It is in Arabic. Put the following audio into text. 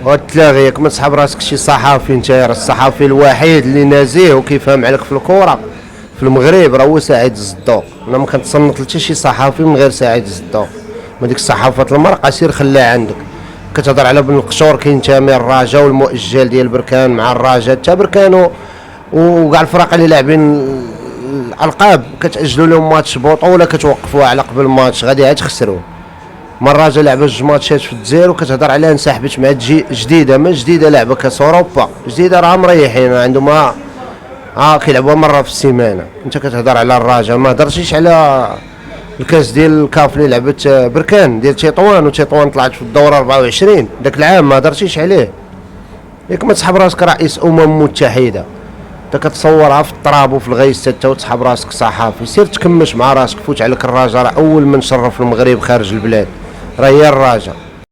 وتلاغي ياك ما تسحب راسك شي صحافي. انت راه الصحافي الوحيد اللي نزيه وكيفهم عليك في الكره في المغرب راه هو سعيد الزدوق. انا ما كنتصنت لحتى شي صحافي من غير سعيد الزدوق. ما ديك الصحافات المرقه سير خليها عندك. كتهضر على بن القشور كينتمي الرجاء والمؤجل ديال بركان مع الرجاء حتى بركان وكاع الفرق اللي لاعبين الالقاب كتاجلوا لهم ماتش بطوله كتوقفوها على قبل الماتش غادي عاد تخسروا. مرة لعبه جوج ماتشات في الجزائر وكتهضر عليها انسحبت مع جديده. ما جديده لعبه كاس اوروبا جديده راه مريحين عندهم كيلعبوها مره في السيمانه. انت كتهضر على الرجاء ما هضرتيش على الكاس ديال الكاف اللي لعبت بركان ديال تطوان وتطوان طلعت في الدوره 24 داك العام ما هضرتيش عليه. ياك ما تسحب راسك رئيس متحده انت كتصورها في التراب وفي الغيس حتى وتسحب راسك صحافي. سير تكمش مع راسك فوت عليك الرجاء راه اول من شرف المغرب خارج البلاد راه هي الرجاء.